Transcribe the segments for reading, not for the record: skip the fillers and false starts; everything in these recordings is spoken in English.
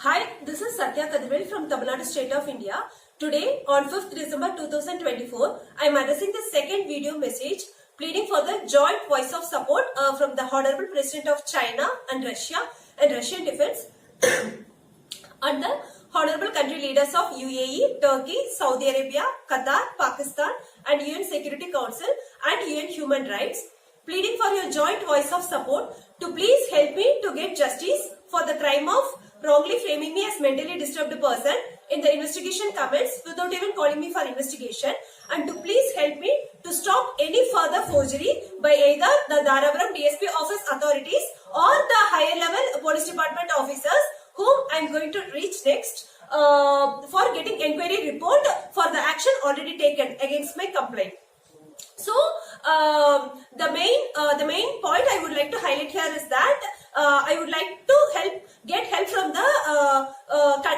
Hi, this is Satya Kadirvel from Tamil Nadu State of India. Today, on 5th December 2024, I am addressing the second video message pleading for the joint voice of support from the Honorable President of China and Russia and Russian Defense and the Honorable country leaders of UAE, Turkey, Saudi Arabia, Qatar, Pakistan and UN Security Council and UN Human Rights, pleading for your joint voice of support to please help me to get justice for the crime of wrongly framing me as mentally disturbed person in the investigation comments without even calling me for investigation, and to please help me to stop any further forgery by either the Dharapuram DSP office authorities or the higher level police department officers whom I am going to reach next for getting inquiry report for the action already taken against my complaint. So the main point I would like to highlight here is that I would like to get help from the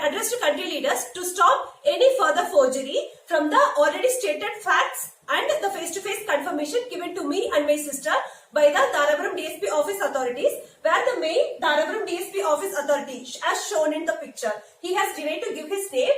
addressed country leaders to stop any further forgery from the already stated facts and the face-to-face confirmation given to me and my sister by the Dharapuram DSP office authorities, where the main Dharapuram DSP office authority, as shown in the picture, he has denied to give his name.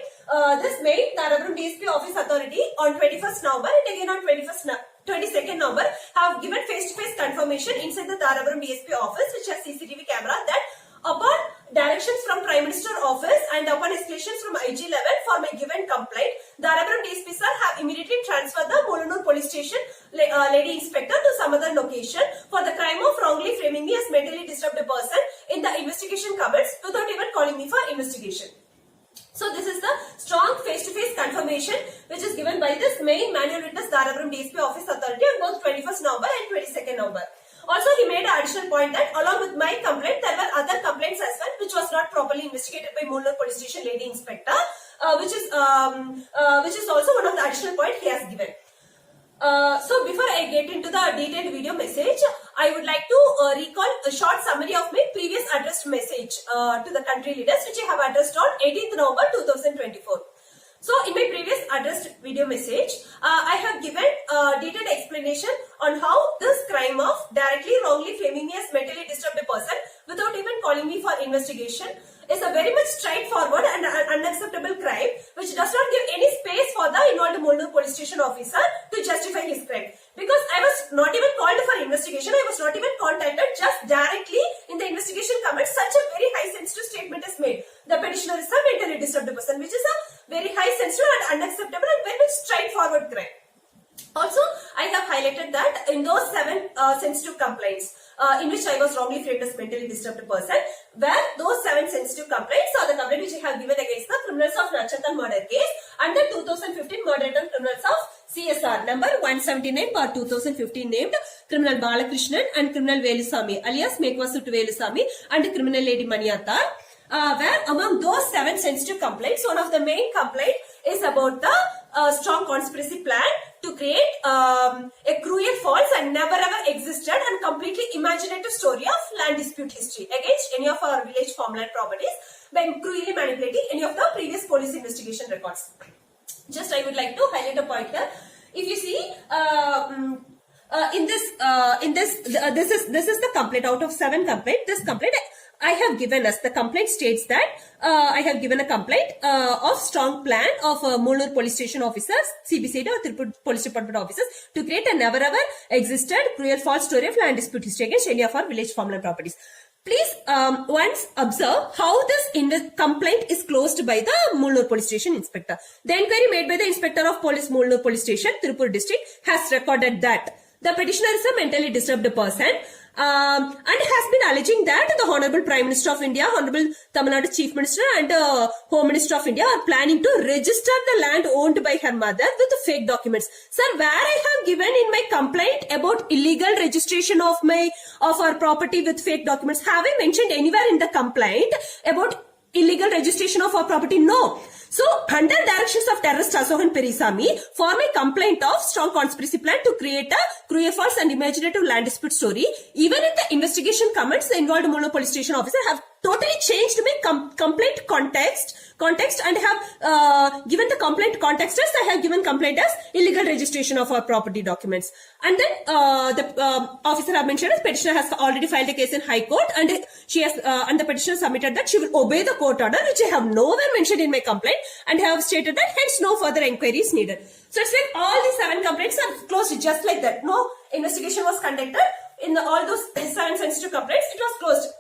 This main Dharapuram DSP office authority on 21st November and again on 22nd November have given face-to-face confirmation inside the Dharapuram DSP office, which has CCTV camera, that upon directions from Prime Minister office and upon escalations from IG level for my given complaint, Dharapuram DSP sir have immediately transferred the Molanur police station lady inspector to some other location for the crime of wrongly framing me as mentally disturbed person in the investigation comments without even calling me for investigation. So this is the strong face-to-face confirmation which is given by this main manual witness Dharapuram DSP office authority on both 21st November and 22nd November. Also, he made an additional point that along with my complaint, there were other complaints as well which was not properly investigated by Molanur police station lady inspector, which is also one of the additional point he has given. So before I get into the detailed video message, I would like to recall a short summary of my previous addressed message to the country leaders, which I have addressed on 18th November 2024. So in my previous addressed video message, I have given a detailed explanation on how this crime of directly wrongly framing me as mentally disturbed person without even calling me for investigation is a very much straightforward and unacceptable crime which does not give any space for the involved Molanur police station officer to justify his crime. Because I was not even called for investigation, I was not even contacted, just directly in the investigation comments such a very high sensitive statement is made. The petitioner is a mentally disturbed person, which is a very high sensitive and unacceptable and very much straightforward crime. Also, I have highlighted that in those 7 sensitive complaints in which I was wrongly framed as mentally disturbed person, where those 7 sensitive complaints are the complaint which I have given against the criminals of Nachatan murder case and the 2015 murder attempt criminals of CSR number 179 bar 2015 named criminal Balakrishnan and criminal Velusamy alias Mekvasut Velusamy and criminal lady Maniatta. Where among those 7 sensitive complaints, one of the main complaint is about the strong conspiracy plan to create a cruel, false and never ever existed and completely imaginative story of land dispute history against any of our village farmland properties by cruelly manipulating any of the previous police investigation records. Just I would like to highlight a point here. If you see, this is the complaint out of 7 complaints. This complaint I have given us, the complaint states that I have given a complaint of strong plan of Molanur police station officers, CBCD or Tirupur police department officers to create a never ever existed cruel false story of land dispute history against any of our village farmland properties. Please once observe how this complaint is closed by the Molanur police station inspector. The inquiry made by the inspector of police Molanur police station, Tirupur district has recorded that the petitioner is a mentally disturbed person and has been alleging that the Honorable Prime Minister of India, Honorable Tamil Nadu Chief Minister and Home Minister of India are planning to register the land owned by her mother with fake documents. Sir, where I have given in my complaint about illegal registration of our property with fake documents, have I mentioned anywhere in the complaint about illegal registration of our property? No. So, under directions of terrorist Asohan Perisamy, for my complaint of strong conspiracy plan to create a cruel, false and imaginative land dispute story, even in the investigation comments, the involved Molanur police station officer have totally changed my complaint context and have given the complaint context as I have given complaint as illegal registration of our property documents. And then the officer have mentioned as petitioner has already filed a case in High Court, and she has and the petitioner submitted that she will obey the court order, which I have nowhere mentioned in my complaint, and have stated that hence no further inquiry is needed. So it's like all these 7 complaints are closed just like that. No investigation was conducted in all those 7 sensitive complaints. It was closed.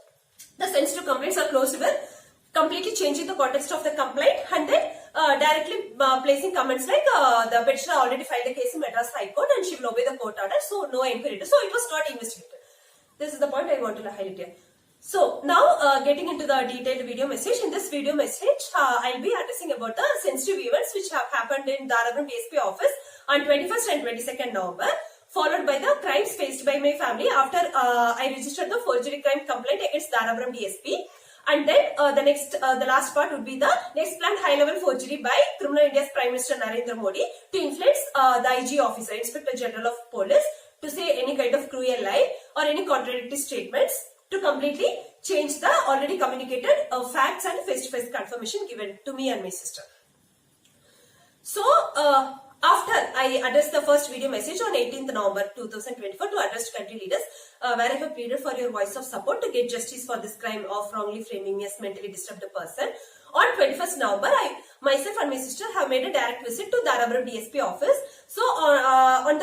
The sensitive complaints are closed with completely changing the context of the complaint, and then directly placing comments like the petitioner already filed a case in Madras High Court and she will obey the court order, so no inquiry. So it was not investigated. This is the point I want to highlight here. So now getting into the detailed video message. In this video message, I'll be addressing about the sensitive events which have happened in Darabaram DSP office on 21st and 22nd November, followed by the crimes faced by my family after I registered the forgery crime complaint against Darabaram DSP. And then the last part would be the next planned high-level forgery by Criminal India's Prime Minister Narendra Modi to influence the IG officer, Inspector General of Police, to say any kind of cruel lie or any contradictory statements to completely change the already communicated facts and face-to-face confirmation given to me and my sister. So, after I addressed the first video message on 18th November 2024 to address to country leaders, where I have pleaded for your voice of support to get justice for this crime of wrongly framing me as mentally disturbed person. On 21st November, myself and my sister have made a direct visit to Darabaram DSP office. So, in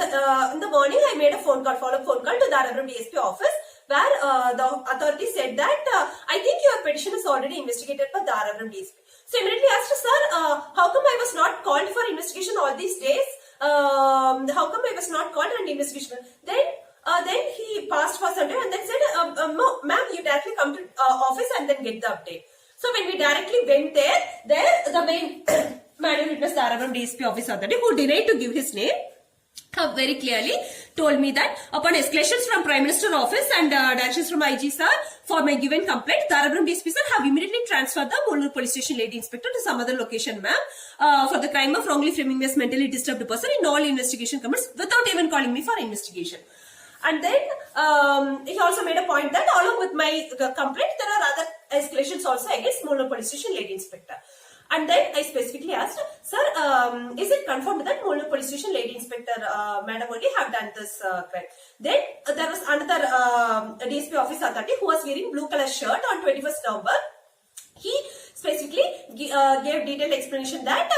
the morning, I made a follow-up phone call to Darabaram DSP office, where the authority said that I think your petition is already investigated by Darabaram DSP. So immediately asked, sir, how come I was not called for investigation all these days? How come I was not called and investigation? Then he passed for some time and then said, no, ma'am, you directly come to office and then get the update. So when we directly went there the main manual witness Darabaram DSP office authority, who denied to give his name, have very clearly told me that upon escalations from Prime Minister office and directions from IG sir for my given complaint, Darabaram DSP sir have immediately transferred the Molnur Police Station lady inspector to some other location, ma'am, for the crime of wrongly framing me as mentally disturbed person in all investigation comments without even calling me for investigation. And then he also made a point that along with my complaint, there are other escalations also against Molnur Police Station lady inspector. And then I specifically asked, sir, is it confirmed that Molnur Police Station lady inspector, madam only have done this crime? Then there was another DSP office authority who was wearing blue color shirt on 21st November. He specifically gave detailed explanation that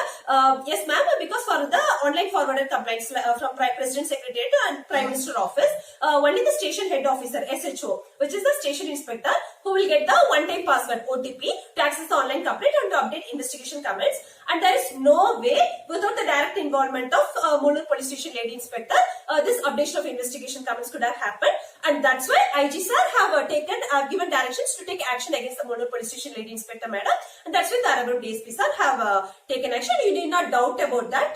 yes ma'am, because for the online forwarded complaints from President Secretariat and Prime Minister office, only the station head officer SHO, which is the station inspector, who will get the one-time password OTP to access the online complaint and to update investigation comments. And there is no way without the direct involvement of Molnur Police Station lady inspector, this updation of investigation comments could have happened. And that's why IG sir have given directions to take action against the Molnur Police Station lady inspector madam, and that's why Darabaram DSP sir have taken action. You need not doubt about that.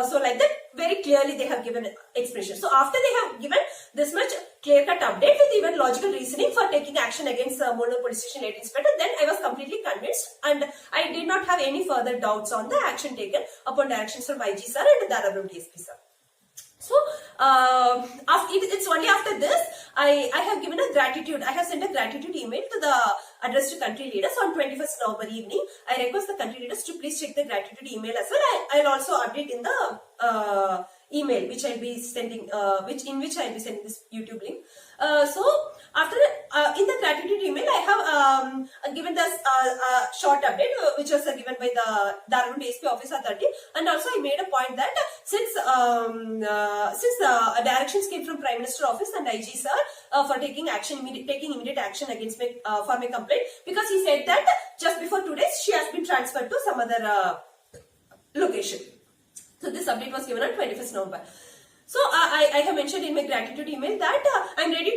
So like that, very clearly they have given explanation. So after they have given this much clear-cut update with even logical reasoning for taking action against Molnur Police Station lady inspector, then I was completely convinced and I did not have any further doubts on the action taken upon directions from IG sir and Darabaram DSP sir. So, it's only after this, I have given a gratitude, I have sent a gratitude email to the address to country leaders on 21st November evening. I request the country leaders to please check the gratitude email as well. I'll also update in the email which I'll be sending, in which I'll be sending this YouTube link. So after in the gratitude email, I have given this short update which was given by the Darabaram DSP office authority, and also I made a point that since the directions came from Prime Minister office and IG sir for taking immediate action against me for my complaint, because he said that just before 2 days she has been transferred to some other location. So this update was given on 21st November. So I have mentioned in my gratitude email that I'm ready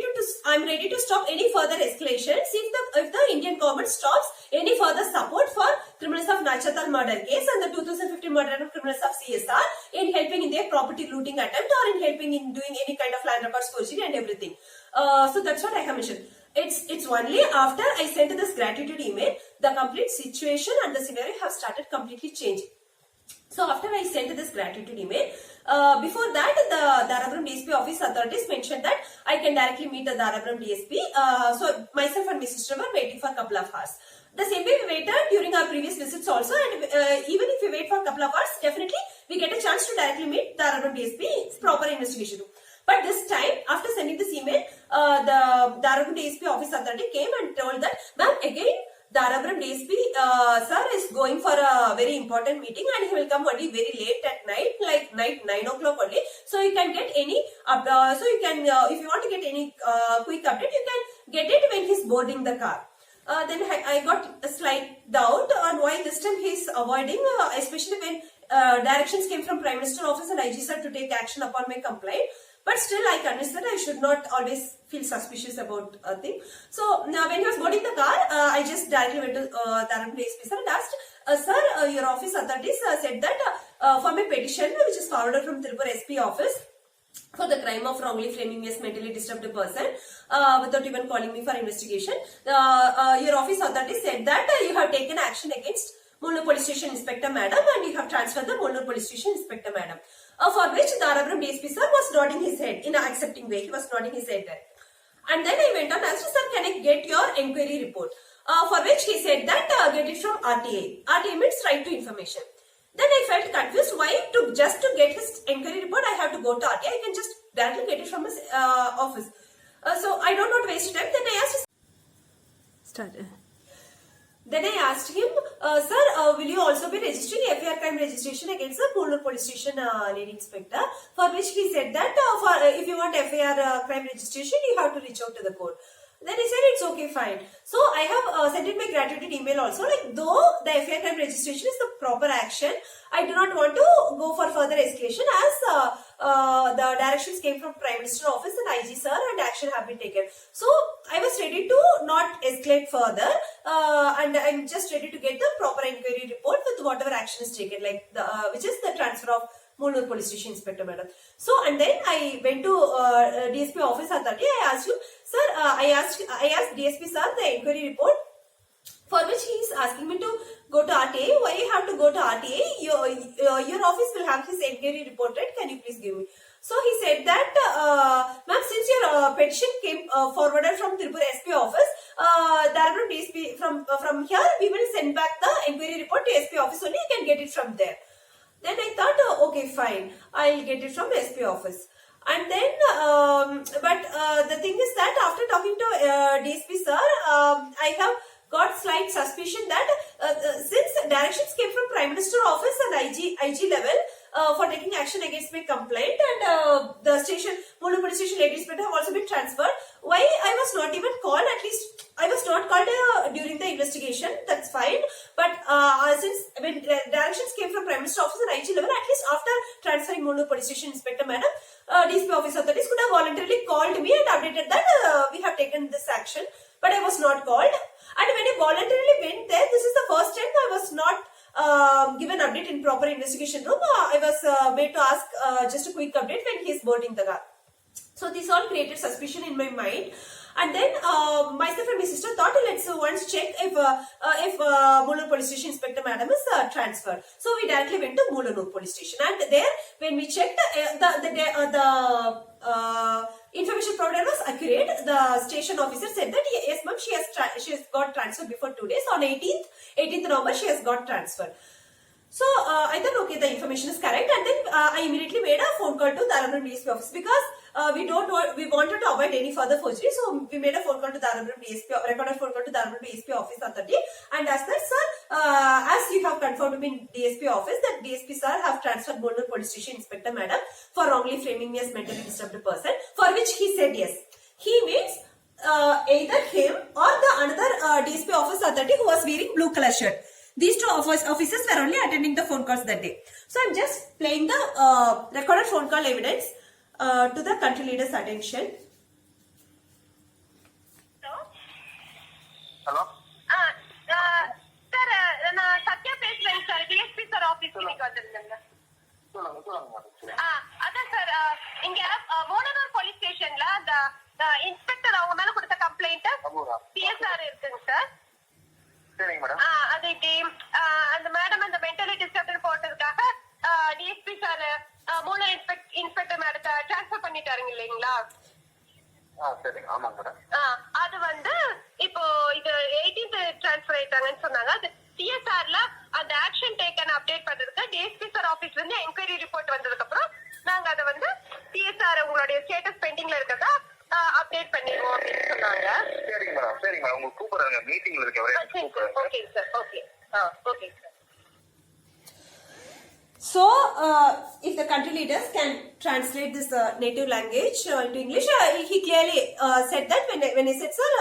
to stop any further escalations if the Indian government stops any further support for criminals of Nachatal murder case and the 2015 murder of criminals of CSR in helping in their property looting attempt or in helping in doing any kind of land records forgery and everything. So that's what I have mentioned. It's only after I sent this gratitude email, the complete situation and the scenario have started completely changing. So after I sent this gratitude email, Before that, the Darabaram DSP office authorities mentioned that I can directly meet the Darabaram DSP. So myself and my sister were waiting for a couple of hours. The same way we waited during our previous visits also, and even if we wait for a couple of hours, definitely we get a chance to directly meet Darabaram DSP. It's proper investigation. But this time, after sending this email, the Darabaram DSP office authority came and told that, ma'am, again, Darabaram DSP sir is going for a very important meeting and he will come only very late at night, like night 9 o'clock only. So you can get any, so you can, if you want to get any quick update, you can get it when he's boarding the car. Then I got a slight doubt on why this time he's avoiding, especially when directions came from Prime Minister office and IG sir to take action upon my complaint. But still, I convinced that I should not always feel suspicious about a thing. So now, when he was boarding the car, I just directly went to Darabaram DSP sir and asked, sir, your office authorities said that for my petition, which is forwarded from Tirupur SP office, for the crime of wrongly framing me as mentally disturbed person without even calling me for investigation, your office authorities said that you have taken action against Mulnur Police Station Inspector Madam and you have transferred the Mulnur Police Station Inspector Madam. For which Darabaram DSP sir was nodding his head in an accepting way. He was nodding his head there. And then I went on and asked, sir, can I get your enquiry report? For which he said that get it from RTA. RTA means right to information. Then I felt confused. Why just to get his enquiry report I have to go to RTA? I can just directly get it from his office. So I don't want to waste time. Then I asked. Then I asked him, sir, will you also be registering FIR crime registration against the Mulnur Police Station lady inspector? For which he said that if you want FIR crime registration, you have to reach out to the court. Then he said it's okay, fine. So I have sent in my gratitude email also. Like, though the FIR crime registration is the proper action, I do not want to go for further escalation as the directions came from Prime Minister office and IG sir and action have been taken. So I was ready to not escalate further and I'm just ready to get the proper inquiry report with whatever action is taken, like the which is the transfer of Mulnur Police Station Inspector Madam. So and then I went to DSP office authority. I asked him, sir, I asked DSP sir the inquiry report, for which he is asking me to go to RTA. Why you have to go to RTA? Your office will have his inquiry report, right? Can you please give me? So he said that, ma'am, since your petition came forwarded from Tirupur SP office, Darabaram DSP from here we will send back the inquiry report to SP office only. You can get it from there. Then I thought, okay, fine, I'll get it from SP office. And then, but the thing is that after talking to DSP sir, I have got slight suspicion that since directions came from Prime Minister office and IG level for taking action against my complaint, and the station, Mulnur Police Station lady inspector have also been transferred, why I was not even called? At least I was not called during the investigation, that's fine. But since when directions came from Prime Minister office and IG level, at least after transferring Mulnur Police Station Inspector Madam, DSP office authorities could have voluntarily called me and updated that we have taken this action. But I was not called. And when I voluntarily went there, this is the first time I was not given update in proper investigation room. I was made to ask just a quick update when he is boarding the car. So this all created suspicion in my mind. And then myself and my sister thought, let's once check if Mulnur Police Station Inspector Madam is transferred. So we directly went to Mulnur Police Station, and there when we checked the information provided was accurate. The station officer said that yes, ma'am, she has got transferred before 2 days. On 18th November she has got transferred. So I thought, okay, the information is correct, and then I immediately made a phone call to Darabaram DSP office because we wanted to avoid any further forgery. So we made a phone call to Darabaram DSP, recorded phone call to Darabaram DSP office authority, and asked that, sir, as you have confirmed me in DSP office that DSP sir have transferred Mulnur Police Station Inspector Madam for wrongly framing me as mentally disturbed person, for which he said yes. He means either him or the another DSP office authority who was wearing blue color shirt. These two officers were only attending the phone calls that day. So I'm just playing the recorded phone call evidence to the country leader's attention. Hello? Sir, நான் சத்யா பேசுறேன் sir, DSP sir ஆபீஸ்க்கு இன்னைக்கு வந்திருந்தேங்க. அதான் sir, இங்க மோனனூர் police ஸ்டேஷன்ல அந்த inspector அவங்க மேல கொடுத்த கம்ப்ளைண்ட் பிஎஸ்ஆர் இருக்குங்க சார். சரிங்க மேடம். அதுக்கு அந்த மேடம் அந்த மென்டலி டிஸ்டர்ப்டு போட்டதுக்காக டிஎஸ்பி சார் மூணார் இன்ஸ்பெக்டர் மேடத்தை டிரான்ஸ்பர் பண்ணிட்டாருங்க இல்லைங்களா? சரிங்க. ஆமாங்க மேடம். அது வந்து இப்போ இது 18th டிரான்ஸ்பர் ஆயிட்டாங்கன்னு சொன்னாங்க. அது சிஎஸ்ஆர்ல அந்த ஆக்ஷன் டேக்கன் அப்டேட் பண்றதுக்கு டிஎஸ்பி சார் ஆபீஸ்ல இருந்து என்கொயரி ரிப்போர்ட் வந்ததுக்கு அப்புறம் நாங்க அதை வந்து சிஎஸ்ஆர் உங்களுடைய ஸ்டேட்டஸ் பெண்டிங்ல இருக்கதா அப்டேட் பண்ணிடுவோம் அப்படின்னு சொன்னாங்க. சரிங்க மேடம். சரிங்க மேடம். உங்களுக்கு கூப்பிடுறாங்க, மீட்டிங்ல இருக்க. Okay sir. Okay okay sir. So, if the country leaders can translate this native language into English, he clearly said that when he said, sir,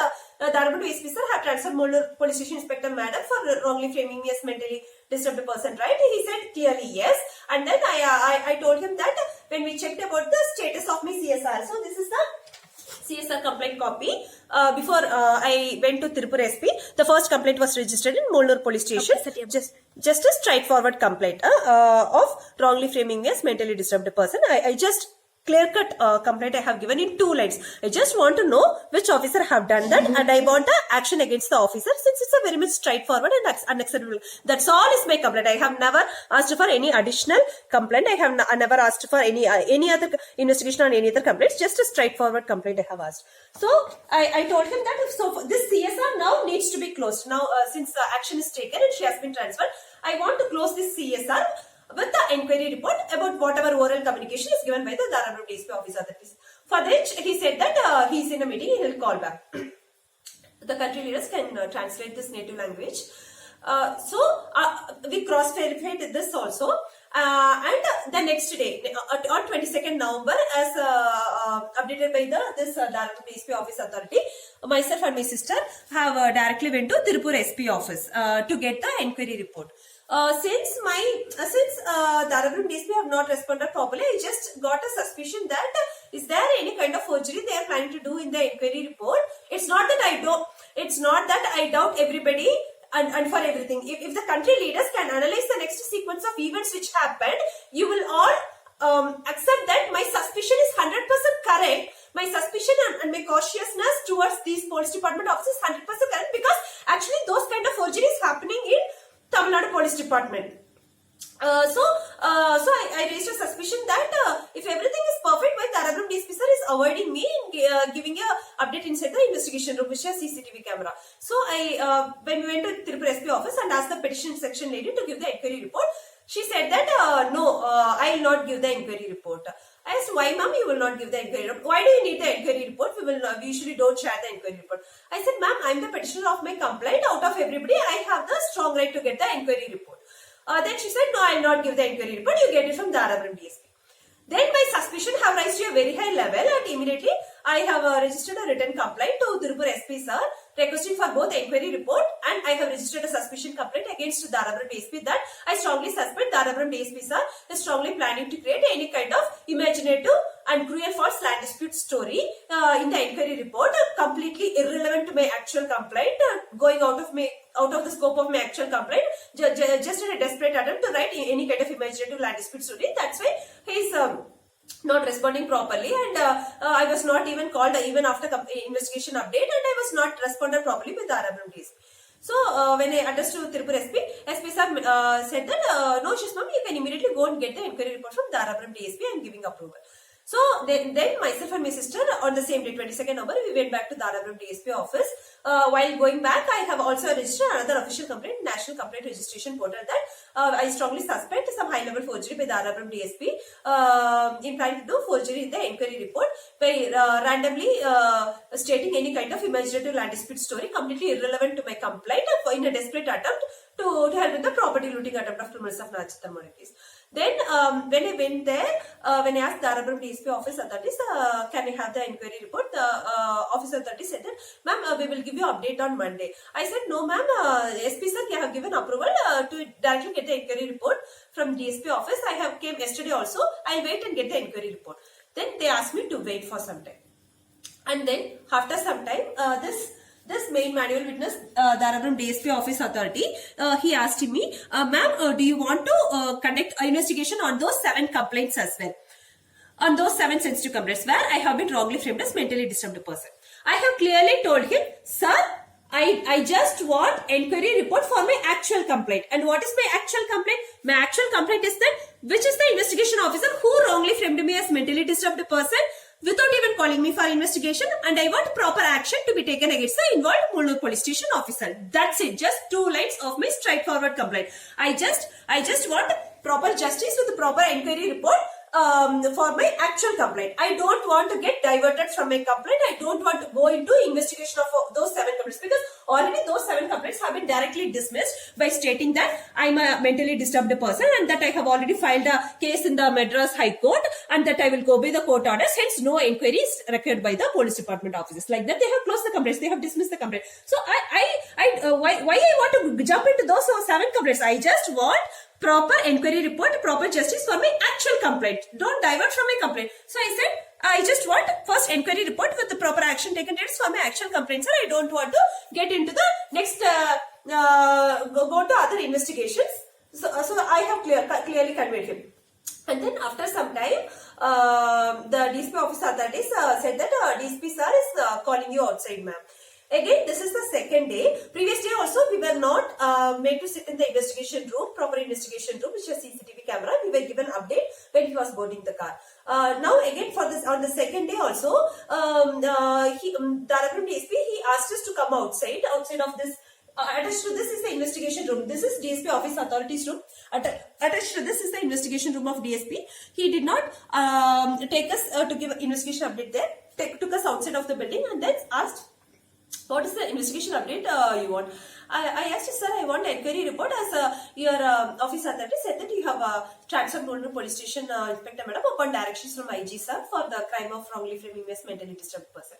the Honorable DSP sir have transferred Molur Police Station Inspector Madam for wrongly framing me as mentally disturbed person, right? He said clearly yes. And then I told him that when we checked about the status of my CSR, so this is the CSR complaint copy. Before I went to Tirupur SP, the first complaint was registered in Molnur Police Station. Okay, just a straightforward complaint of wrongly framing me as mentally disturbed person. I just clear-cut complaint I have given in 2 lines. I just want to know which officer have done that, and I want an action against the officer since it's a very much straightforward and unacceptable. That's all is my complaint. I have never asked for any additional complaint. I have never asked for any other investigation on any other complaints. Just a straightforward complaint I have asked. So I told him that this CSR now needs to be closed. Now since the action is taken and she has been transferred, I want to close this CSR with the enquiry report about whatever oral communication is given by the Dharamram DSP officer. For which he said that he is in a meeting, he will call back. The country leaders can translate this native language. So we cross-verified this also. And the next day, on 22nd November, as updated by this Dharamram DSP office authority, myself and my sister have directly went to Tirupur SP office to get the enquiry report. Since Dharamram DSP have not responded properly, I just got a suspicion that is there any kind of forgery they are planning to do in the enquiry report. It's not that I doubt everybody and for everything. If the country leaders can analyze the next sequence of events which happened, you will all accept that my suspicion is 100% correct. My suspicion and my cautiousness towards these police department officers is 100% correct, because actually those kind of forgery is happening in Tamil Nadu Police Department. So I raised a suspicion that if everything is perfect, why Dharamram DSP sir is avoiding me and giving a update inside the investigation room, which has CCTV camera. So when we went to Tirupur SP office and asked the petition section lady to give the enquiry report, she said that no, I will not give the enquiry report. I asked, why ma'am you will not give the enquiry report? Why do you need the enquiry report? We usually don't share the enquiry report. I said, ma'am, I am the petitioner of my complaint. Out of everybody, I have the strong right to get the enquiry report. Then she said, no, I will not give the enquiry report. You get it from Dharamram DSP. Then my suspicion have raised to a very high level, and immediately I have registered a written complaint to Tirupur SP sir requesting for both enquiry report, and I have registered a suspicion complaint against Dharamram DSP that I strongly suspect Dharamram DSP sir is strongly planning to create any kind of imaginative and cruel false land dispute story in the enquiry report, completely irrelevant to my actual complaint, going out of the scope of my actual complaint, just in a desperate attempt to write any kind of imaginative land dispute story. That's why he is not responding properly, and I was not even called even after investigation update, and I was not responded properly by Dharamram DSP. So when I addressed to Tirupur SP sir said that no issues ma'am, you can immediately go and get the enquiry report from Dharamram DSP and giving approval. So then myself and my sister on the same day, 22nd November, we went back to Dharamram DSP office. While going back, I have also registered another official complaint, National Complaint Registration Portal, that I strongly suspect some high-level forgery by Dharamram DSP in trying to do forgery in the enquiry report by randomly stating any kind of imaginative land dispute story completely irrelevant to my complaint in a desperate attempt to help in the property looting attempt of criminals of Nachitamani case. Then when I went there, when I asked Dharamram DSP office authorities, can I have the enquiry report? The office authority said that, ma'am, we will give you update on Monday. I said, no ma'am, SP sir, you have given approval to directly get the enquiry report from DSP office. I have came yesterday also. I'll wait and get the enquiry report. Then they asked me to wait for some time. And then after some time, this main manual witness, Dharamram DSP office authority, he asked me, ma'am, do you want to conduct an investigation on those 7 complaints as well? On those 7 sensitive complaints where I have been wrongly framed as mentally disturbed person. I have clearly told him, sir, I just want enquiry report for my actual complaint. And what is my actual complaint? My actual complaint is that which is the investigation officer who wrongly framed me as mentally disturbed person without even calling me for investigation, and I want proper action to be taken against the involved Mulur police station officer. That's it. Just 2 lines of my straightforward complaint. I just want proper justice with proper enquiry report for my actual complaint. I don't want to get diverted from my complaint. I don't want to go into investigation of those 7 complaints, because already those 7 complaints have been directly dismissed by stating that I'm a mentally disturbed person and that I have already filed a case in the Madras High Court and that I will go by the court orders. Hence, no inquiries required by the police department officers. Like that, they have closed the complaints. They have dismissed the complaint. So why I want to jump into those 7 complaints? I just want proper enquiry report, proper justice for my actual complaint. Don't divert from my complaint. So I said, I just want first enquiry report with the proper action taken for my actual complaint, sir. I don't want to get into the next, go to other investigations. So I have clearly conveyed him. And then after some time, the DSP office authorities said that DSP sir is calling you outside, ma'am. Again, this is the second day. Previous day also, we were not made to sit in the investigation room, proper investigation room, which has CCTV camera. We were given update when he was boarding the car. Now again, for this on the second day also, Dharapuram DSP, he asked us to come outside of this. Attached to this is the investigation room. This is DSP office authorities room. Attached to this is the investigation room of DSP. He did not take us to give investigation update there. Took us outside of the building and then asked, what is the investigation update you want? I asked, sir, I want enquiry report as your office authority said that you have transferred Mulur police station inspector madam upon directions from IG sir for the crime of wrongly framing me as mentally disturbed person.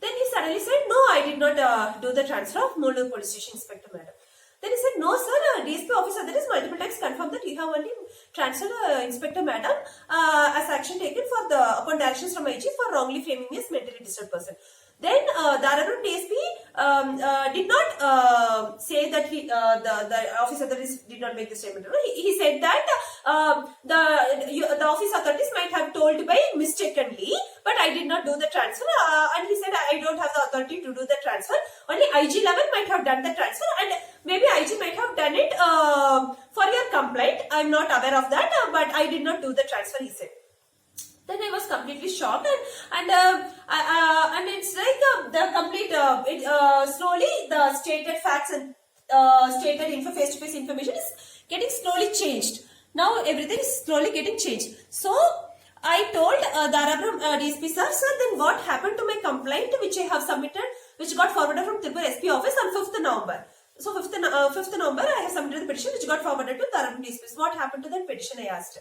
Then he suddenly said, no, I did not do the transfer of Mulur police station inspector madam. Then he said, no sir, DSP office authorities multiple times confirmed that you have only transferred inspector madam as action taken for the upon directions from IG for wrongly framing me as mentally disturbed person. Then Dharapuram DSP did not say that the office authorities did not make the statement. He said that the office authorities might have told by mistakenly, but I did not do the transfer. And he said I don't have the authority to do the transfer. Only IG level might have done the transfer, and maybe IG might have done it for your complaint. I'm not aware of that, but I did not do the transfer, he said. Then I was completely shocked, and it's like the complete slowly the stated facts and stated face-to-face information is getting slowly changed. Now everything is slowly getting changed. So I told Dharapuram DSP sir, then what happened to my complaint which I have submitted, which got forwarded from Tirupur SP office on 5th November. So 5th November I have submitted the petition which got forwarded to Dharapuram DSP. What happened to that petition, I asked.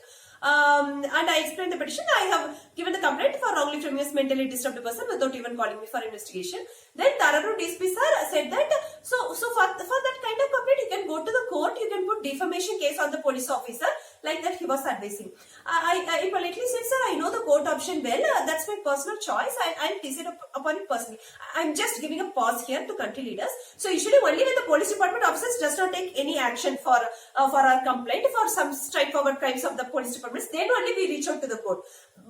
And I explained the petition. I have given the complaint for wrongly framing as mentally disturbed person without even calling me for investigation. Then Dharapuram DSP sir said that so for that kind of complaint you can go to the court, you can put defamation case on the police officer, like that he was advising. I politely said, sir, I know the court option well. That's my personal choice. I'll decide upon it personally. I'm just giving a pause here to country leaders. So usually only when the police department officers does not take any action for our complaint for some straightforward crimes of the police departments, then only we reach out to the court.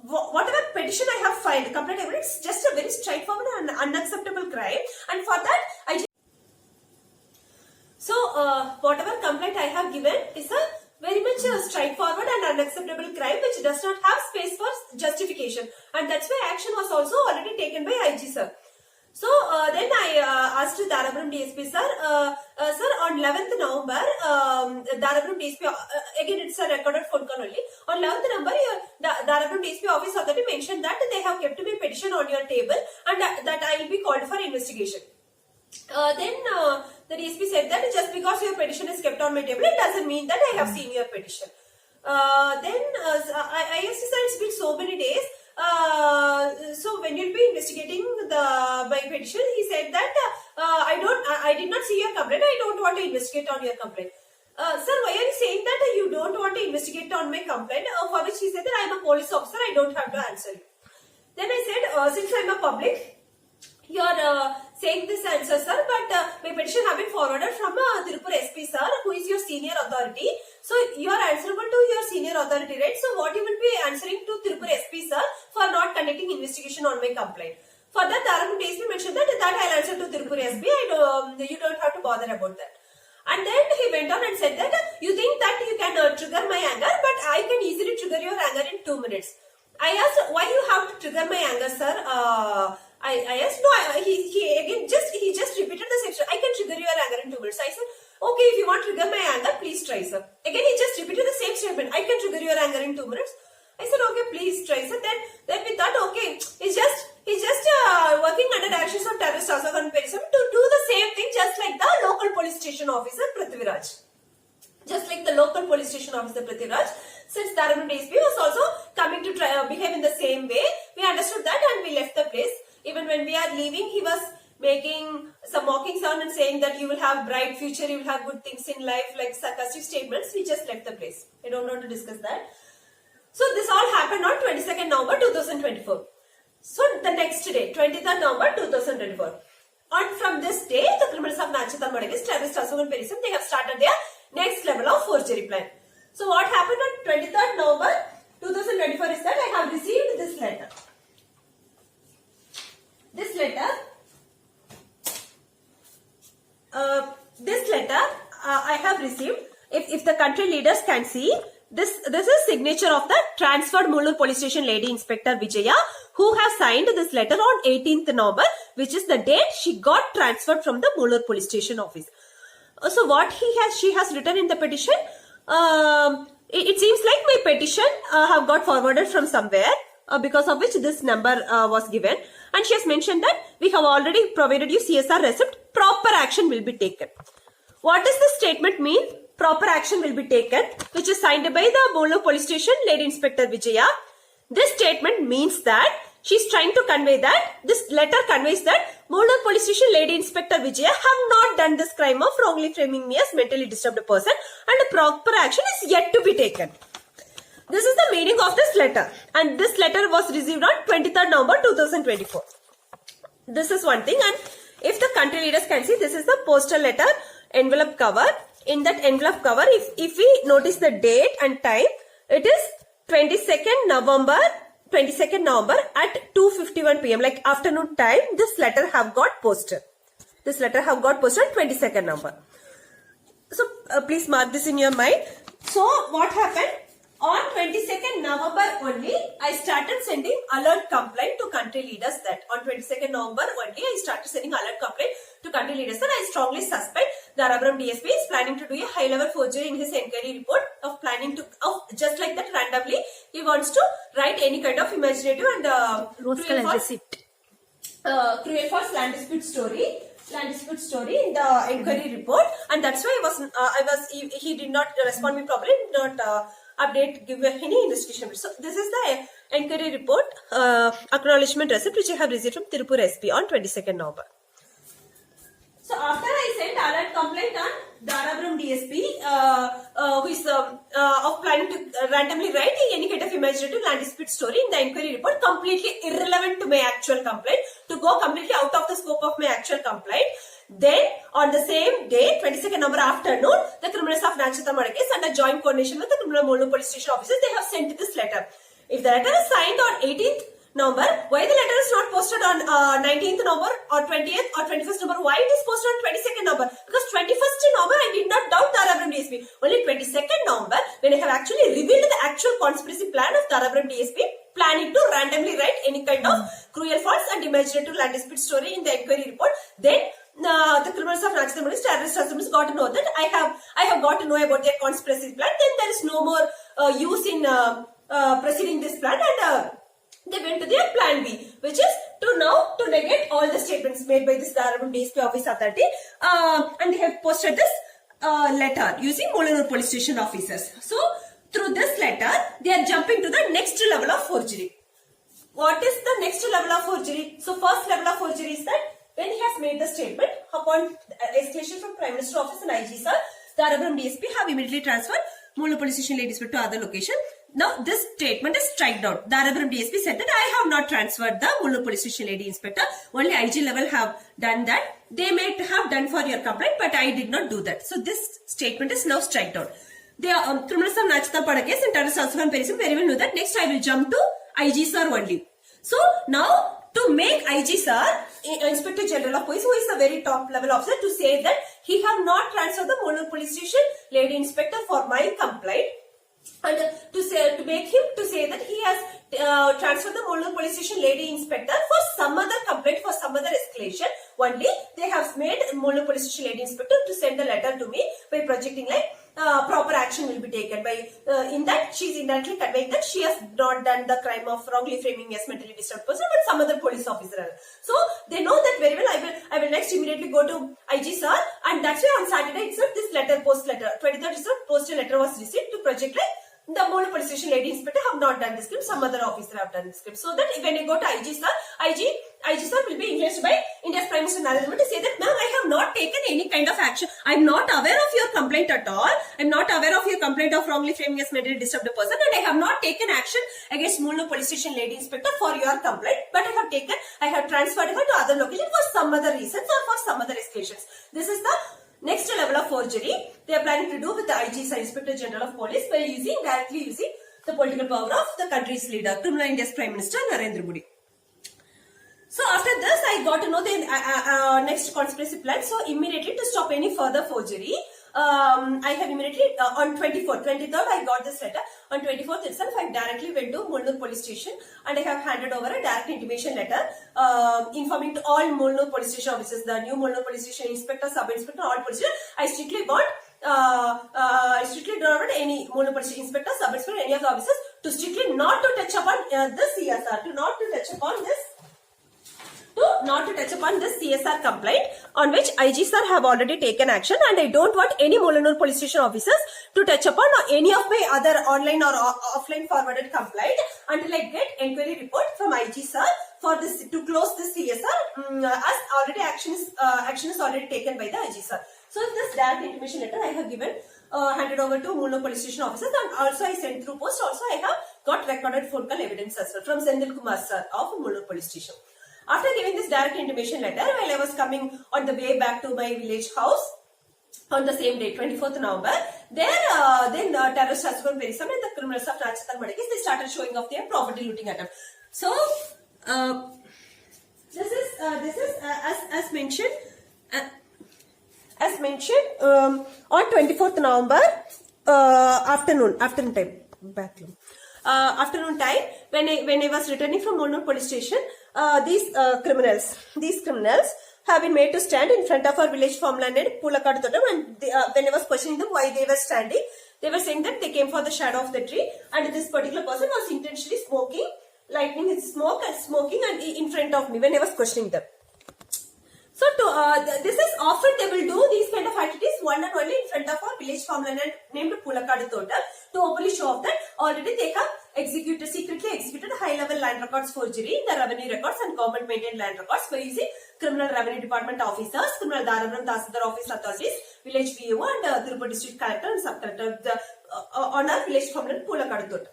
Whatever petition I have filed, complaint evidence, it's just a very straightforward and unacceptable crime, and for that whatever complaint I have given is a very much straightforward and unacceptable crime which does not have space for justification, and that's why action was also already taken by IG sir. So then I asked Dharapuram DSP sir, sir, on 11th November, Dharapuram DSP, again it's a recorded phone call only. On 11th November, Dharapuram DSP office authority mentioned that they have kept my petition on your table and that I will be called for investigation. Then the DSP said that just because your petition is kept on my table, it doesn't mean that I have seen your petition. Then I asked sir, it's been so many days. So when you'll be investigating my petition, he said that I did not see your complaint. I don't want to investigate on your complaint. Sir, why are you saying that you don't want to investigate on my complaint? For which he said that I am a police officer. I don't have to answer you. Then I said, since I am a public, you are saying this answer, sir, but my petition have been forwarded from Tirupur SP sir, who is your senior authority. So you are answerable to your senior authority, right? So what you will be answering to Tirupur SP sir for not conducting investigation on my complaint? For that, Dharapuram DSP mentioned that I'll answer to Tirupur SP. You don't have to bother about that. And then he went on and said that you think that you can trigger my anger, but I can easily trigger your anger in 2 minutes. I asked, why you have to trigger my anger, sir? I asked, no, he just repeated the same. I can trigger your anger in 2 minutes. I said, okay, if you want to trigger my anger, please try, sir. Again, he just repeated the same statement. I can trigger your anger in 2 minutes. I said, okay, please try, sir. Then we thought, okay, he's just working under directions of terrorist Asagan Perisam to do the same thing, just like the local police station officer Prithviraj. Just like the local police station officer Prithviraj, since Dharapuram DSP was also coming to try behave in the same way, we understood that and we left the place. Even when we are leaving, he was making some mocking sound and saying that you will have bright future, you will have good things in life, like sarcastic statements. We just left the place. I don't want to discuss that. So this all happened on 22nd November 2024. So the next day, 23rd November 2024. And from this day, the criminals of Nachitam against terrorist Asagan Perisam, they have started their next level of forgery plan. So what happened on 23rd November 2024 is that I have received this letter. This letter I have received. If the country leaders can see, this is signature of the transferred Mulur Police Station Lady Inspector Vijaya, who have signed this letter on 18th November, which is the date she got transferred from the Mulur Police Station office. So what she has written in the petition, it seems like my petition have got forwarded from somewhere, because of which this number was given, and she has mentioned that we have already provided you CSR receipt, proper action will be taken. What does this statement mean? Proper action will be taken, which is signed by the Mulur Police Station Lady Inspector Vijaya. This statement means that she's trying to convey that, this letter conveys that Mulur Police Station Lady Inspector Vijaya have not done this crime of wrongly framing me as mentally disturbed person, and a proper action is yet to be taken. This is the meaning of this letter, and this letter was received on 23rd November 2024. This is one thing, and if the country leaders can see, this is the postal letter envelope cover. In that envelope cover, if we notice the date and time, it is 22nd November at 2:51 p.m. like afternoon time. This letter have got posted. This letter have got posted 22nd November. So please mark this in your mind. So what happened? On 22nd November only, I started sending alert complaint to country leaders that on 22nd November only, I started sending alert complaint to country leaders that I strongly suspect Dharapuram DSP is planning to do a high-level forgery in his inquiry report of planning to, just like that randomly, he wants to write any kind of imaginative and cruel false land dispute story in the inquiry report, and that's why he did not respond me properly, did not give any investigation. So this is the inquiry report acknowledgement receipt which I have received from Tirupur SP on 22nd November. So after I sent alert complaint on Dharapuram DSP, who is of planning to randomly write any kind of imaginative land dispute story in the inquiry report, completely irrelevant to my actual complaint, to go completely out of the scope of my actual complaint. Then on the same day, 22nd November afternoon, the criminals of Nachitam case under joint coordination with the criminal Mulur Police Station officers, they have sent this letter. If the letter is signed on 18th November, why the letter is not posted on 19th November or 20th or 21st November? Why it is posted on 22nd November? Because 21st November I did not doubt Dharapuram DSP. Only 22nd November, when I have actually revealed the actual conspiracy plan of Dharapuram DSP, planning to randomly write any kind of cruel, false and imaginative land dispute story in the inquiry report, then the criminals of Nachitam terrorist assemblies got to know that I have got to know about their conspiracy plan. Then there is no more use in proceeding this plan, and they went to their plan B, which is to negate all the statements made by this Dharapuram DSP office authority, and they have posted this letter using Mulur Police Station officers. So through this letter, they are jumping to the next level of forgery. What is the next level of forgery? So first level of forgery is that when he has made the statement upon escalation from Prime Minister Office and IG sir, Dharapuram DSP have immediately transferred Mulur Police Station Lady Inspector to other location. Now this statement is striked out. Dharapuram DSP said that I have not transferred the Mulur Police Station Lady Inspector. Only IG level have done that. They may have done for your complaint, but I did not do that. So this statement is now striked out. They are criminals of Nachitam case and terrorist Asagan Perisam very well know that. Next I will jump to IG sir only. So now to make IG sir, Inspector General of Police, who is the very top level officer, to say that he have not transferred the Mulund Police Station lady inspector for my complaint, and to make him to say that he has transferred the Mulund Police Station lady inspector for some other complaint, for some other escalation. Only they have made Mulund Police Station lady inspector to send a letter to me by projecting like proper action will be taken. By in that she is indirectly conveying that she has not done the crime of wrongly framing as mentally disturbed person, but some other police officer. So they know that very well. I will next immediately go to IG sir, and that's why on Saturday itself this letter, post letter, 23rd itself, postal letter was received to project like the Mulund Police Station lady inspector have not done this crime, some other officer have done this crime. So that when I go to IG sir, IG sir will be influenced by India's Prime Minister Narendra Modi to say that, ma'am, I have not taken any kind of action. I am not aware of your complaint at all. I am not aware of your complaint of wrongly framing as mentally disturbed person, and I have not taken action against Mulund Police Station lady inspector for your complaint, but I have transferred her to other location for some other reasons or for some other escalations. This is the next level of forgery they are planning to do with the IG sir, Inspector General of Police, by directly using the political power of the country's leader, criminal India's Prime Minister Narendra Modi. So after this, I got to know the next conspiracy plan. So immediately to stop any further forgery, I have immediately on 23rd, I got this letter. On 24th itself, I directly went to Mulund Police Station and I have handed over a direct intimation letter informing to all Mulund Police Station officers, the new Mulund Police Station inspector, sub inspector, all police station. I strictly don't want any Mulund Police Station inspector, sub inspector, any of the officers to strictly not to touch upon this CSR, not to touch upon this CSR complaint on which IG sir have already taken action, and I don't want any Mulund Police Station officers to touch upon any of my other online or offline forwarded complaint until I get inquiry report from IG sir for this to close this CSR as already action is already taken by the IG sir. So this direct intimation letter I have given handed over to Mulund Police Station officers, and also I sent through post. Also I have got recorded phone call evidence as well from Sendil Kumar sir of Mulund Police Station. After giving this direct intimation letter, while I was coming on the way back to my village house on the same day, 24th November, then terrorists Asukon Perisam and the criminals of Rajasthan Madikis, they started showing off their property looting attempt. So this is as mentioned on 24th November afternoon time, afternoon time, when I was returning from Mulund Police Station, these criminals have been made to stand in front of our village farmland in Pulakadu Totem, and when I was questioning them why they were standing, they were saying that they came for the shadow of the tree, and this particular person was intentionally lighting his smoking and in front of me when I was questioning them. So this is often they will do these kind of activities one and only in front of our village farmland named Pulakadu Totem to openly show off that already they have secretly executed high-level land records forgery, the revenue records and government-maintained land records by using criminal revenue department officers, criminal Darabaram Tahsildar office authorities, village VO and Tirupati district collector and sub-collector on our village farmland Pulakadu Totem.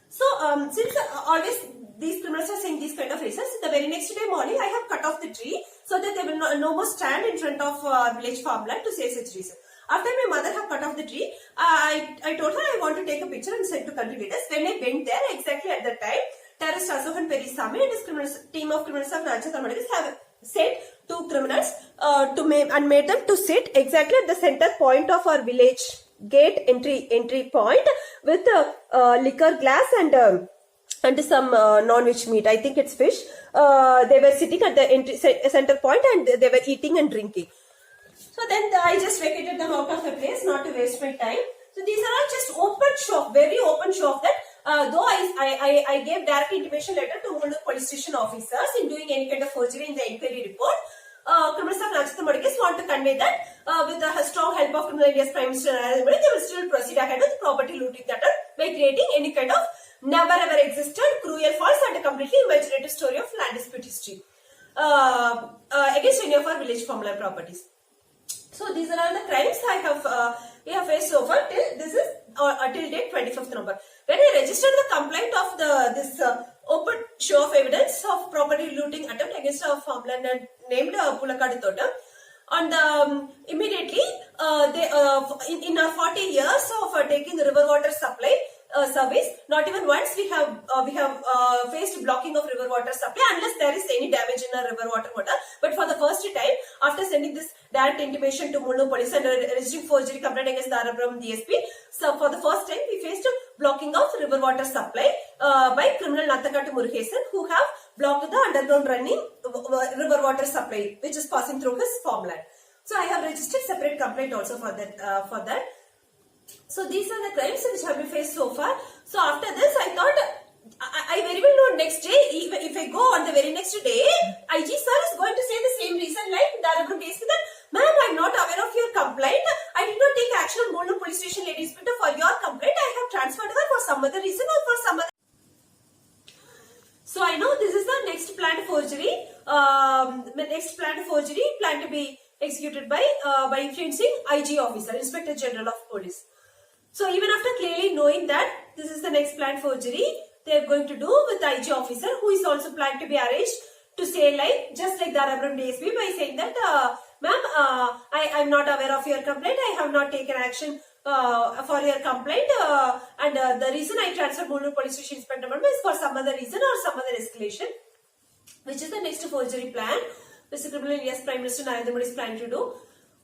So since always these criminals are saying these kind of reasons, the very next day morning I have cut off the tree so that they will no more stand in front of village farmland to say such reason. After my mother have cut off the tree, I told her I want to take a picture and send to country leaders. When I went there, exactly at that time, terrorist Asukon Perisame and his team of criminals of Rajasthan Madikis have sent two criminals and made them to sit exactly at the center point of our village gate entry point with a liquor glass and some non-veg meat. I think it's fish. They were sitting at the center point and they were eating and drinking. So then I just vacated them out of the place, not to waste my time. So these are all just open show, very open show of that. Though I gave direct intimation letter to Mulund Police Station officers in doing any kind of forgery in the inquiry report, criminals of Rajasthan Madikis want to convey that with the strong help of criminal India's Prime Minister Narendra Modi, they will still proceed ahead with property looting attempt by creating any kind of never ever existed, cruel, false and completely imaginative story of land dispute history against any of our village farmland properties. So these are all the crimes we have faced so far till date 25th November. When I registered the complaint of this open show of evidence of property looting attempt against our farmland named Pulakadu Totem, and immediately in our 40 years of taking river water supply, service. Not even once we have faced blocking of river water supply unless there is any damage in a river water. But for the first time, after sending this direct intimation to Mulund police and registering forgery complaint against Dharabram DSP, so for the first time we faced blocking of river water supply by criminal Nathakattu Murugesan, who have blocked the underground running river water supply which is passing through his farmland. So I have registered separate complaint also for that. So these are the crimes which have been faced so far. So after this, I thought, I very well know next day, if I go on the very next day, IG sir is going to say the same reason like Dharabram DSP that, ma'am, I am not aware of your complaint. I did not take action on Mulund police station lady inspector for your complaint. I have transferred her for some other reason or for some other. So I know this is the next planned forgery. Planned to be executed by influencing IG officer, Inspector General of Police. So even after clearly knowing that this is the next planned forgery they are going to do with IG officer, who is also planned to be arranged to say like, just like Dharabram DSP, by saying that, ma'am, I am not aware of your complaint. I have not taken action for your complaint, and the reason I transferred Mulund police station inspector is for some other reason or some other escalation, which is the next forgery plan which the criminal India's Prime Minister Narendra Modi is planning to do.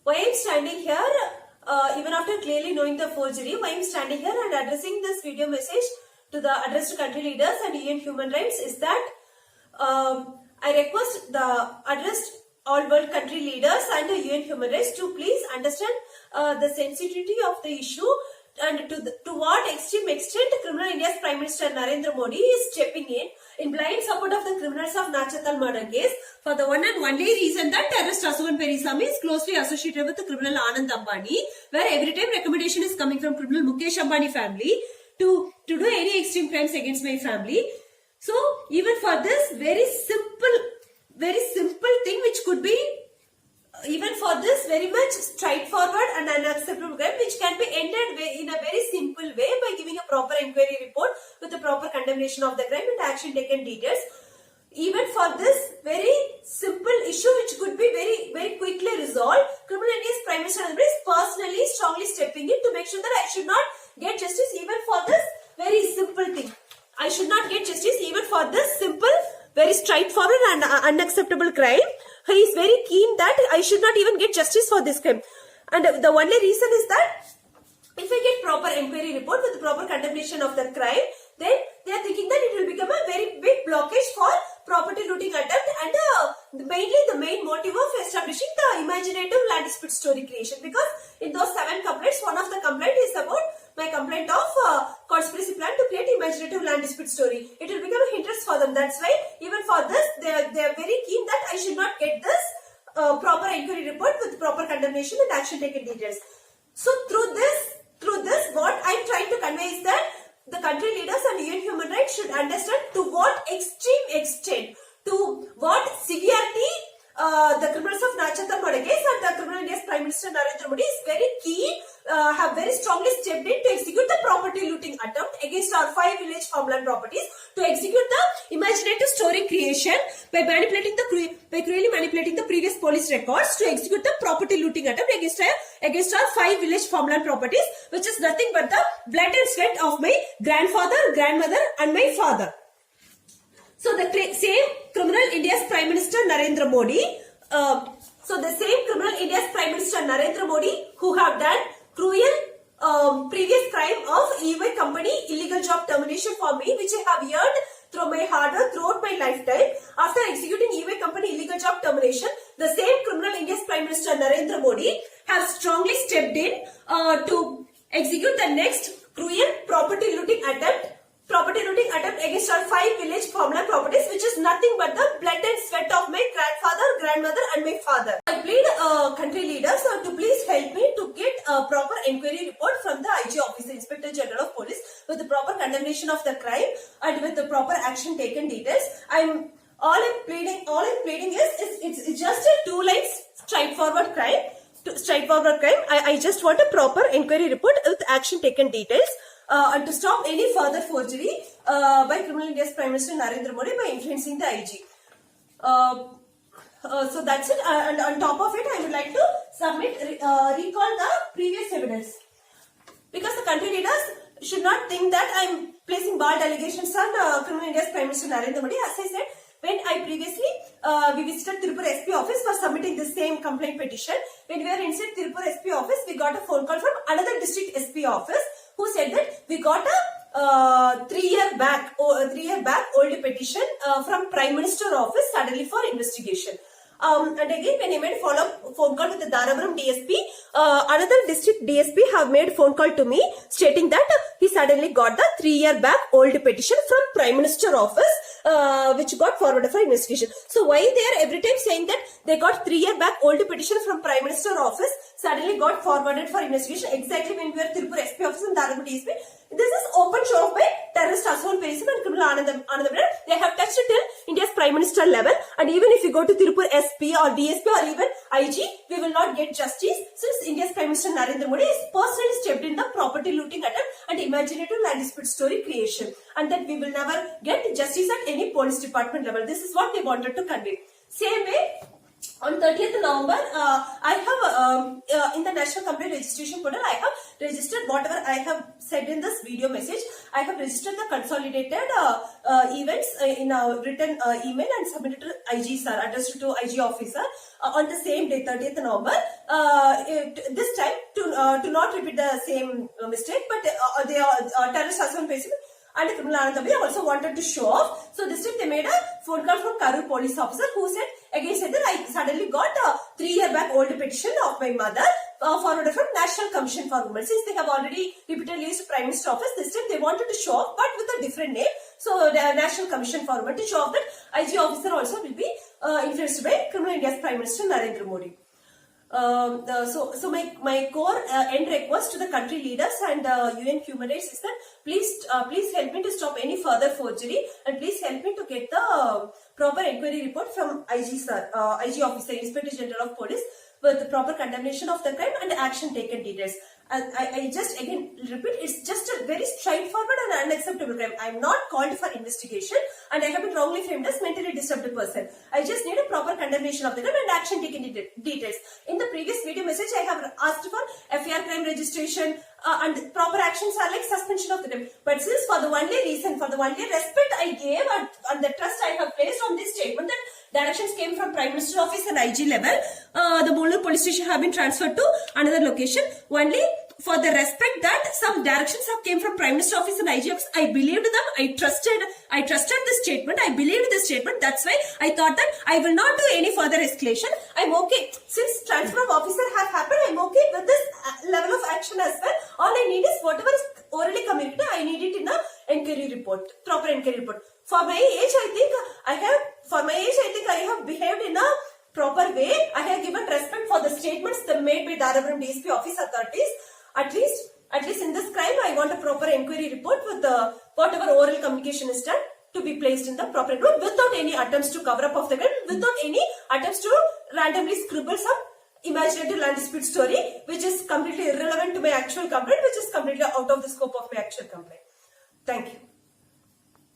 Why I am standing here, even after clearly knowing the forgery, why I am standing here and addressing this video message to the addressed country leaders and UN human rights is that I request the addressed all world country leaders and the UN human rights to please understand the sensitivity of the issue and to what extreme extent criminal India's Prime Minister Narendra Modi is stepping in blind support of the criminals of Nachathal murder case for the one and only reason that terrorist Asuvan Perisamy is closely associated with the criminal Anand Ambani, where every time recommendation is coming from criminal Mukesh Ambani family to do any extreme crimes against my family. So even for this very simple thing which could be even for this very much straightforward and unacceptable crime which can be ended in a very simple way by giving a proper inquiry report with the proper condemnation of the crime and action taken details. Even for this very simple issue which could be very quickly resolved, criminal India's Prime Minister is personally strongly stepping in to make sure that I should not get justice even for this very simple thing. I should not get justice even for this simple, very straightforward and unacceptable crime. He is very keen that I should not even get justice for this crime. And the only reason is that if I get proper inquiry report with the proper condemnation of the crime, then they are thinking that it will become a very big blockage for property looting attempt and mainly the main motive of establishing the imaginative land dispute story creation, because in those 7 complaints, one of the complaint is about my complaint of conspiracy plan to create imaginative land dispute story. It will become a hindrance for them. That's why even for this they are very keen that I should not get this proper inquiry report with proper condemnation and action taken details. So through this what I am trying to convey is that the country leaders and UN human rights should understand to what extreme extent, to what severity the criminals of Nachathal murder case and the criminal India's Prime Minister Narendra Modi is very keen, have very strongly stepped in to execute the property looting attempt against our 5 village farmland properties, to execute the imaginative story creation by cruelly manipulating the previous police records, to execute the property looting attempt against our 5 village farmland properties, which is nothing but the blood and sweat of my grandfather, grandmother and my father. So the same criminal India's Prime Minister Narendra Modi, who have done cruel previous crime of EY company illegal job termination for me, which I have earned through my hard work throughout my lifetime. After executing EY company illegal job termination, the same criminal India's Prime Minister Narendra Modi has strongly stepped in to execute the next cruel property looting attempt against our 5 village farmland properties, which is nothing but the blood and sweat of my grandfather, grandmother and my father. I plead country leaders to please help me to get a proper inquiry report from the IG officer, Inspector General of Police, with the proper condemnation of the crime and with the proper action taken details. All I'm pleading is it's just a 2 lines straightforward crime. I just want a proper inquiry report with action taken details. And to stop any further forgery by criminal India's Prime Minister Narendra Modi by influencing the IG. So that's it. And on top of it, I would like to recall the previous evidence, because the country leaders should not think that I'm placing bald allegations on Criminal India's Prime Minister Narendra Modi. As I said, when I previously we visited Tirupur SP office for submitting the same complaint petition, when we were inside Tirupur SP office, we got a phone call from another district SP office who said that we got a 3 year back old petition from Prime Minister office suddenly for investigation. And again, when I made a follow-up phone call with the Darabaram DSP, another district DSP have made phone call to me stating that he suddenly got the 3 year back old petition from Prime Minister office, which got forwarded for investigation. So why they are every time saying that they got 3 year back old petition from Prime Minister office suddenly got forwarded for investigation exactly when we were Tirupur SP office and Darabaram DSP? This is open show by terrorist Aswan Perisam and criminal Anandam. They have touched till India's Prime Minister level, and even if you go to Tirupur SP or DSP or even IG, we will not get justice since India's Prime Minister Narendra Modi is personally stepped in the property looting attempt and imaginative land dispute story creation, and that we will never get justice at any police department level. This is what they wanted to convey. Same way, on 30th November, I have in the National Complaint Registration Portal, I have registered whatever I have said in this video message. I have registered the consolidated events in a written email and submitted to IG sir, addressed to IG officer on the same day, 30th November. This time to not repeat the same mistake, but they are terrorist Aswan Perisam and Criminal Anandam also wanted to show off. So this time they made a phone call from Karur police officer who said that I suddenly got a 3 year back old petition of my mother forwarded from National Commission for Women. Since they have already repeatedly used Prime Minister office, this time they wanted to show off but with a different name. So the National Commission for Women, to show off that IG officer also will be influenced by Criminal India's Prime Minister Narendra Modi. So my core end request to the country leaders and UN Human Rights is that please help me to stop any further forgery, and please help me to get the proper inquiry report from IG sir, IG officer, Inspector General of Police, with the proper condemnation of the crime and action taken details. I just again repeat, it's just a very straightforward and unacceptable crime. I am not called for investigation and I have been wrongly framed as mentally disturbed person. I just need a proper condemnation of the crime and action taken details. In the previous video message, I have asked for FIR crime registration and proper actions are like suspension of the crime. But since for the only reason, for the only respect I gave and the trust I have placed on this statement that directions came from Prime Minister office and IG level, the Molur police station have been transferred to another location. Only for the respect that some directions have came from Prime Minister office and IG office, I believed them. I trusted the statement. I believed the statement. That's why I thought that I will not do any further escalation. I'm okay. Since transfer of officer has happened, I'm okay with this level of action as well. All I need is whatever is orally communicated, I need it in a inquiry report, proper inquiry report. For my age, I think I have behaved in a proper way. I have given respect for the statements made by Darabaram DSP office authorities. At least in this crime, I want a proper inquiry report with whatever oral communication is done to be placed in the proper report without any attempts to cover up of the crime, without any attempts to randomly scribble some imaginative land dispute story, which is completely irrelevant to my actual complaint, which is completely out of the scope of my actual complaint. Thank you.